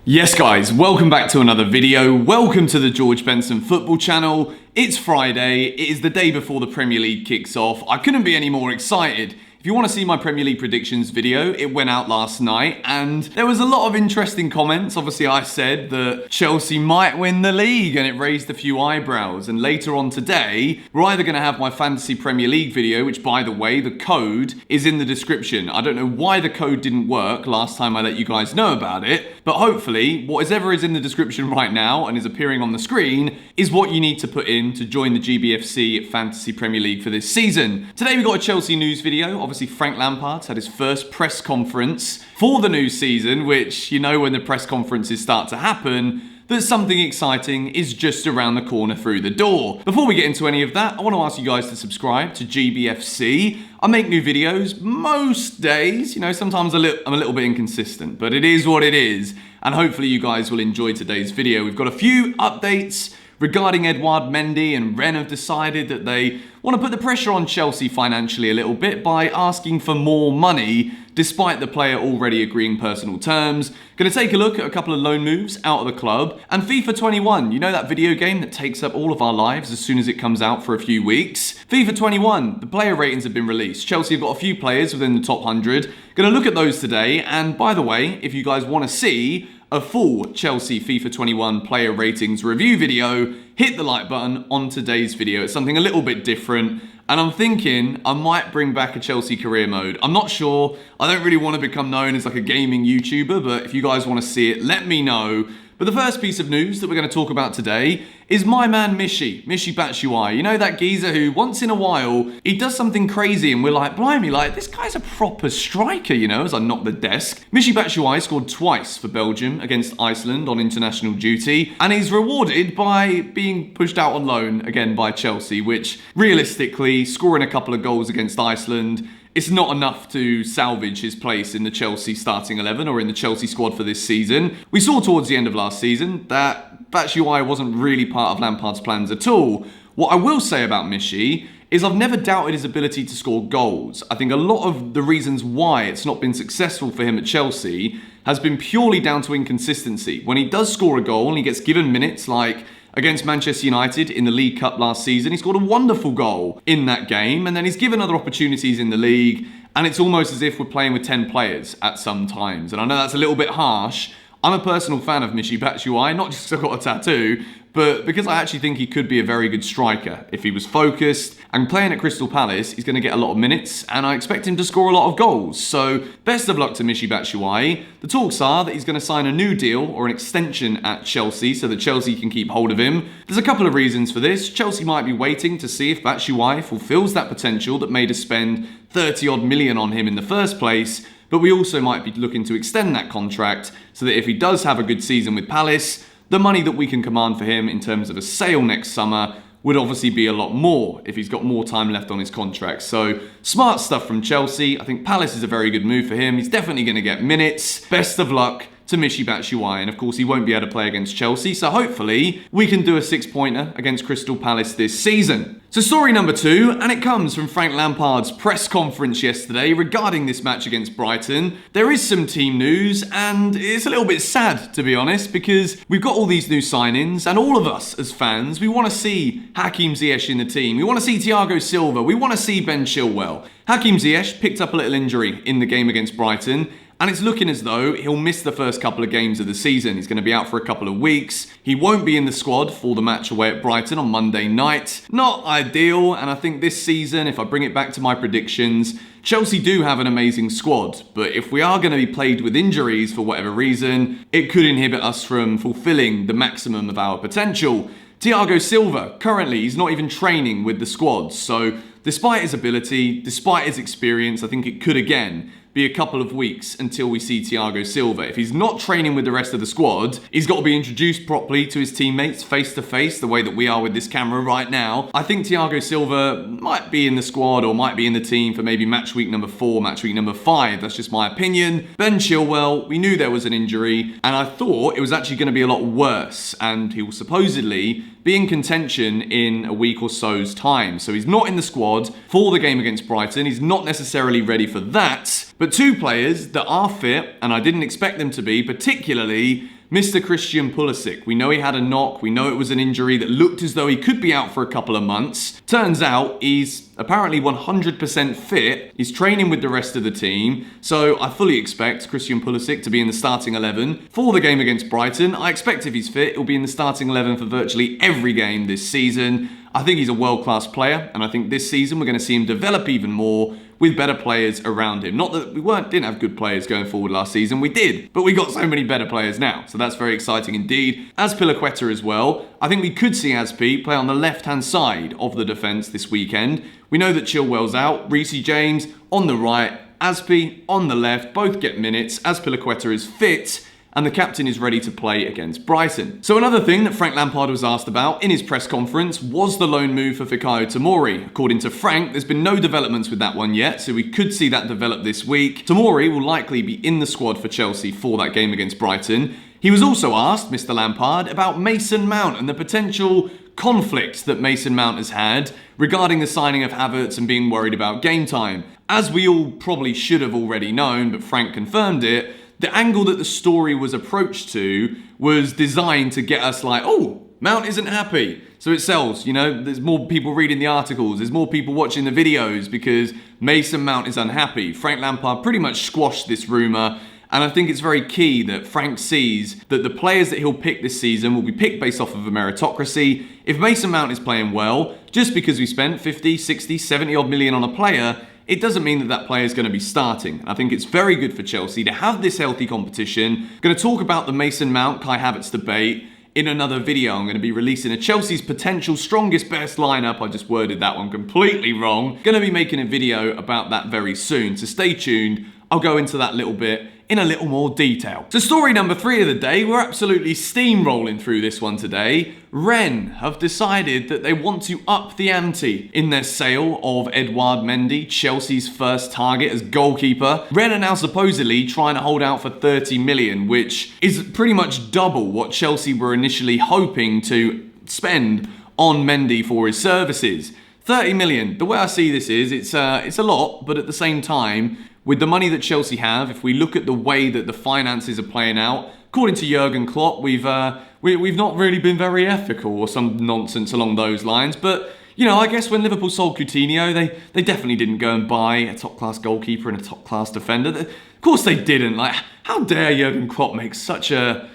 Yes guys, welcome back to another video. Welcome to the George Benson football channel. It's Friday, it is the day before the Premier League kicks off. I couldn't be any more excited. If you want to see my Premier League predictions video, it went out last night and there was a lot of interesting comments. Obviously I said that Chelsea might win the league and it raised a few eyebrows. And later on today, we're either going to have my Fantasy Premier League video, which by the way, the code is in the description. I don't know why the code didn't work last time I let you guys know about it, but hopefully whatever is in the description right now and is appearing on the screen is what you need to put in to join the GBFC Fantasy Premier League for this season. Today we got a Chelsea news video. Obviously Frank Lampard had his first press conference for the new season, which you know when the press conferences start to happen, that something exciting is just around the corner through the door. Before we get into any of that, I want to ask you guys to subscribe to GBFC. I make new videos most days, sometimes I'm a little bit inconsistent, but it is what it is. And hopefully you guys will enjoy today's video. We've got a few updates regarding Edouard, Mendy and Werner have decided that they want to put the pressure on Chelsea financially a little bit by asking for more money, despite the player already agreeing personal terms. Going to take a look at a couple of loan moves out of the club. And FIFA 21, you know that video game that takes up all of our lives as soon as it comes out for a few weeks? FIFA 21, the player ratings have been released. Chelsea have got a few players within the top 100. Going to look at those today. And by the way, if you guys want to see a full Chelsea FIFA 21 player ratings review video, hit the like button on today's video. It's something a little bit different, and I'm thinking I might bring back a Chelsea career mode. I'm not sure. I don't really want to become known as like a gaming YouTuber, but if you guys want to see it, let me know. But the first piece of news that we're going to talk about today is my man Michy Batshuayi. You know that geezer who once in a while, he does something crazy and we're like, blimey, like this guy's a proper striker, as I knock the desk. Michy Batshuayi scored twice for Belgium against Iceland on international duty, and he's rewarded by being pushed out on loan again by Chelsea, which realistically, scoring a couple of goals against Iceland, it's not enough to salvage his place in the Chelsea starting 11 or in the Chelsea squad for this season. We saw towards the end of last season that Batshuayi wasn't really part of Lampard's plans at all. What I will say about Michy is I've never doubted his ability to score goals. I think a lot of the reasons why it's not been successful for him at Chelsea has been purely down to inconsistency. When he does score a goal and he gets given minutes like against Manchester United in the League Cup last season, he scored a wonderful goal in that game, and then he's given other opportunities in the league, and it's almost as if we're playing with 10 players at some times. And I know that's a little bit harsh. I'm a personal fan of Michy Batshuayi, not just because I've got a tattoo, but because I actually think he could be a very good striker if he was focused. And playing at Crystal Palace, he's going to get a lot of minutes, and I expect him to score a lot of goals. So best of luck to Michy Batshuayi. The talks are that he's going to sign a new deal or an extension at Chelsea so that Chelsea can keep hold of him. There's a couple of reasons for this. Chelsea might be waiting to see if Batshuayi fulfills that potential that made us spend 30 odd million on him in the first place. But we also might be looking to extend that contract so that if he does have a good season with Palace, the money that we can command for him in terms of a sale next summer would obviously be a lot more if he's got more time left on his contract. So smart stuff from Chelsea. I think Palace is a very good move for him. He's definitely going to get minutes. Best of luck to Michy Batshuayi, and of course he won't be able to play against Chelsea, so hopefully we can do a 6-pointer against Crystal Palace this season. So story number 2, and it comes from Frank Lampard's press conference yesterday regarding this match against Brighton. There is some team news, and it's a little bit sad to be honest, because we've got all these new signings, and all of us as fans, we want to see Hakim Ziyech in the team, we want to see Thiago Silva, we want to see Ben Chilwell. Hakim Ziyech picked up a little injury in the game against Brighton, and it's looking as though he'll miss the first couple of games of the season. He's going to be out for a couple of weeks. He won't be in the squad for the match away at Brighton on Monday night. Not ideal, and I think this season, if I bring it back to my predictions, Chelsea do have an amazing squad, but if we are going to be plagued with injuries for whatever reason, it could inhibit us from fulfilling the maximum of our potential. Thiago Silva, currently, he's not even training with the squad, so despite his ability, despite his experience, I think it could again be a couple of weeks until we see Thiago Silva. If he's not training with the rest of the squad, he's got to be introduced properly to his teammates face to face, the way that we are with this camera right now. I think Thiago Silva might be in the squad or might be in the team for maybe match week number 4, match week number 5. That's just my opinion. Ben Chilwell, we knew there was an injury, and I thought it was actually going to be a lot worse, and he will supposedly be in contention in a week or so's time. So he's not in the squad for the game against Brighton. He's not necessarily ready for that. But two players that are fit, and I didn't expect them to be, particularly Mr. Christian Pulisic. We know he had a knock. We know it was an injury that looked as though he could be out for a couple of months. Turns out he's apparently 100% fit. He's training with the rest of the team. So I fully expect Christian Pulisic to be in the starting 11 for the game against Brighton. I expect if he's fit, he'll be in the starting 11 for virtually every game this season. I think he's a world-class player, and I think this season we're going to see him develop even more with better players around him. Not that we didn't have good players going forward last season, we did, but we got so many better players now, so that's very exciting indeed. Azpilicueta as well. I think we could see Azpi play on the left-hand side of the defence this weekend. We know that Chilwell's out, Reece James on the right, Azpi on the left, both get minutes. Azpilicueta is fit, and the captain is ready to play against Brighton. So another thing that Frank Lampard was asked about in his press conference was the loan move for Fikayo Tomori. According to Frank, there's been no developments with that one yet, so we could see that develop this week. Tomori will likely be in the squad for Chelsea for that game against Brighton. He was also asked, Mr. Lampard, about Mason Mount and the potential conflict that Mason Mount has had regarding the signing of Havertz and being worried about game time. As we all probably should have already known, but Frank confirmed it, the angle that the story was approached to was designed to get us like, oh, Mount isn't happy. So it sells, you know, there's more people reading the articles, there's more people watching the videos because Mason Mount is unhappy. Frank Lampard pretty much squashed this rumour, and I think it's very key that Frank sees that the players that he'll pick this season will be picked based off of a meritocracy. If Mason Mount is playing well, just because we spent 50, 60, 70 odd million on a player, it doesn't mean that that player is going to be starting. I think it's very good for Chelsea to have this healthy competition. I'm going to talk about the Mason Mount, Kai Havertz debate in another video. I'm going to be releasing a Chelsea's potential strongest best lineup. I just worded that one completely wrong. Going to be making a video about that very soon, so stay tuned. I'll go into that little bit in a little more detail. So story number 3 of the day, we're absolutely steamrolling through this one today. Rennes have decided that they want to up the ante in their sale of Edouard Mendy, Chelsea's first target as goalkeeper. Rennes are now supposedly trying to hold out for 30 million, which is pretty much double what Chelsea were initially hoping to spend on Mendy for his services. 30 million, the way I see this is, it's a lot, but at the same time, with the money that Chelsea have, if we look at the way that the finances are playing out, according to Jurgen Klopp, we've not really been very ethical or some nonsense along those lines. But, you know, I guess when Liverpool sold Coutinho, they definitely didn't go and buy a top-class goalkeeper and a top-class defender. Of course they didn't. Like, how dare Jurgen Klopp make such a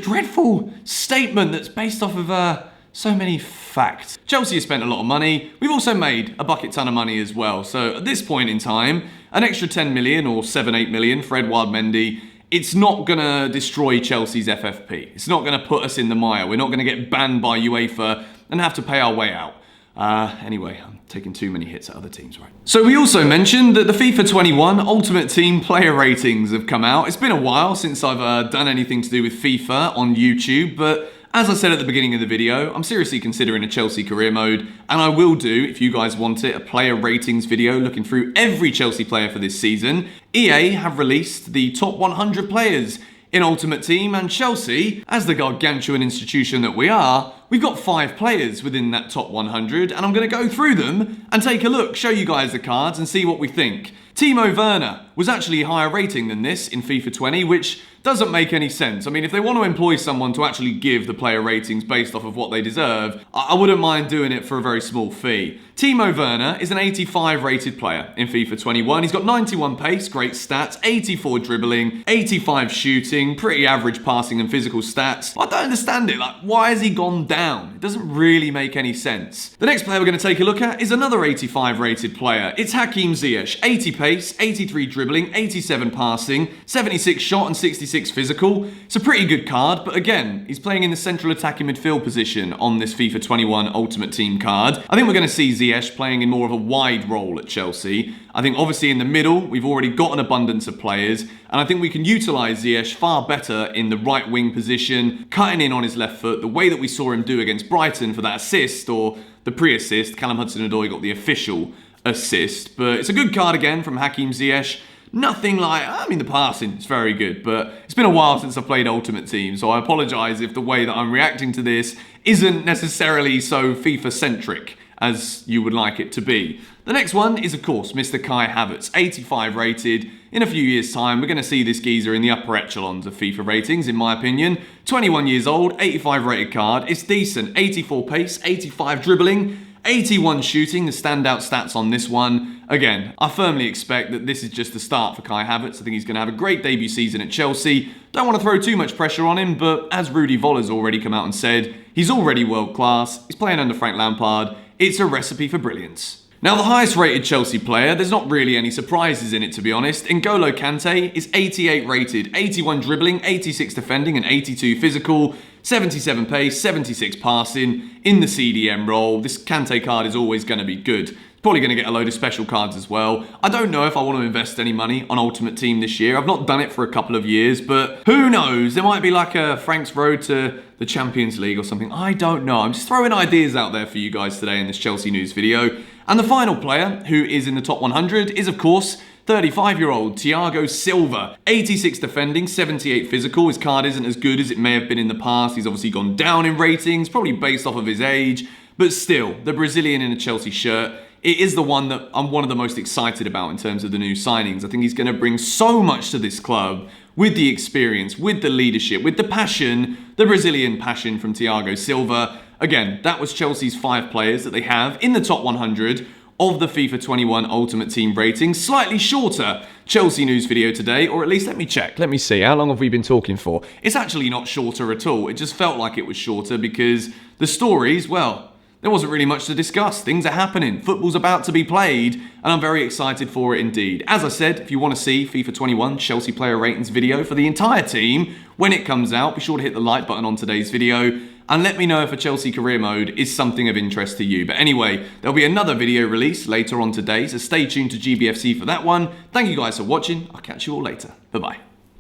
dreadful statement that's based off of so many facts. Chelsea has spent a lot of money. We've also made a bucket ton of money as well. So at this point in time, an extra 10 million or 7-8 million for Edouard Mendy, it's not going to destroy Chelsea's FFP. It's not going to put us in the mire. We're not going to get banned by UEFA and have to pay our way out. Anyway, I'm taking too many hits at other teams, right? So we also mentioned that the FIFA 21 Ultimate Team player ratings have come out. It's been a while since I've done anything to do with FIFA on YouTube, but as I said at the beginning of the video, I'm seriously considering a Chelsea career mode, and I will do, if you guys want it, a player ratings video looking through every Chelsea player for this season. EA have released the top 100 players in Ultimate Team, and Chelsea, as the gargantuan institution that we are, we've got 5 players within that top 100, and I'm going to go through them and take a look, show you guys the cards and see what we think. Timo Werner was actually a higher rating than this in FIFA 20, which doesn't make any sense. I mean, if they want to employ someone to actually give the player ratings based off of what they deserve, I wouldn't mind doing it for a very small fee. Timo Werner is an 85 rated player in FIFA 21. He's got 91 pace, great stats, 84 dribbling, 85 shooting, pretty average passing and physical stats. I don't understand it. Like, why has he gone down? It doesn't really make any sense. The next player we're going to take a look at is another 85 rated player. It's Hakim Ziyech, 80 pace, 83 dribbling, 87 passing, 76 shot and 66 physical. It's a pretty good card, but again, he's playing in the central attacking midfield position on this FIFA 21 Ultimate Team card. I think we're going to see Ziyech playing in more of a wide role at Chelsea. I think obviously in the middle, we've already got an abundance of players, and I think we can utilise Ziyech far better in the right wing position, cutting in on his left foot, the way that we saw him do against Brighton for that assist, or the pre-assist. Callum Hudson-Odoi got the official assist, but it's a good card again from Hakim Ziyech. Nothing like, I mean, the passing is very good, but it's been a while since I've played Ultimate Team, so I apologise if the way that I'm reacting to this isn't necessarily so FIFA-centric as you would like it to be. The next one is, of course, Mr. Kai Havertz, 85 rated. In a few years' time, we're going to see this geezer in the upper echelons of FIFA ratings, in my opinion. 21 years old, 85 rated card. It's decent. 84 pace, 85 dribbling, 81 shooting, the standout stats on this one. Again, I firmly expect that this is just the start for Kai Havertz. I think he's going to have a great debut season at Chelsea. Don't want to throw too much pressure on him, but as Rudy Voller's already come out and said, he's already world class. He's playing under Frank Lampard. It's a recipe for brilliance. Now, the highest rated Chelsea player, there's not really any surprises in it, to be honest. N'Golo Kante is 88 rated, 81 dribbling, 86 defending and 82 physical, 77 pace, 76 passing in the CDM role. This Kante card is always going to be good. Probably going to get a load of special cards as well. I don't know if I want to invest any money on Ultimate Team this year. I've not done it for a couple of years, but who knows? There might be like a Frank's Road to the Champions League or something. I don't know. I'm just throwing ideas out there for you guys today in this Chelsea news video. And the final player who is in the top 100 is, of course, 35-year-old Thiago Silva. 86 defending, 78 physical. His card isn't as good as it may have been in the past. He's obviously gone down in ratings, probably based off of his age. But still, the Brazilian in a Chelsea shirt, it is the one that I'm one of the most excited about in terms of the new signings. I think he's going to bring so much to this club with the experience, with the leadership, with the passion, the Brazilian passion from Thiago Silva. Again, that was Chelsea's 5 players that they have in the top 100 of the FIFA 21 Ultimate Team rating. Slightly shorter Chelsea news video today, or at least let me check. Let me see. How long have we been talking for? It's actually not shorter at all. It just felt like it was shorter because the stories, well, there wasn't really much to discuss. Things are happening. Football's about to be played, and I'm very excited for it indeed. As I said, if you want to see FIFA 21 Chelsea player ratings video for the entire team when it comes out, be sure to hit the like button on today's video and let me know if a Chelsea career mode is something of interest to you. But anyway, there'll be another video released later on today, so stay tuned to GBFC for that one. Thank you guys for watching. I'll catch you all later. Bye-bye.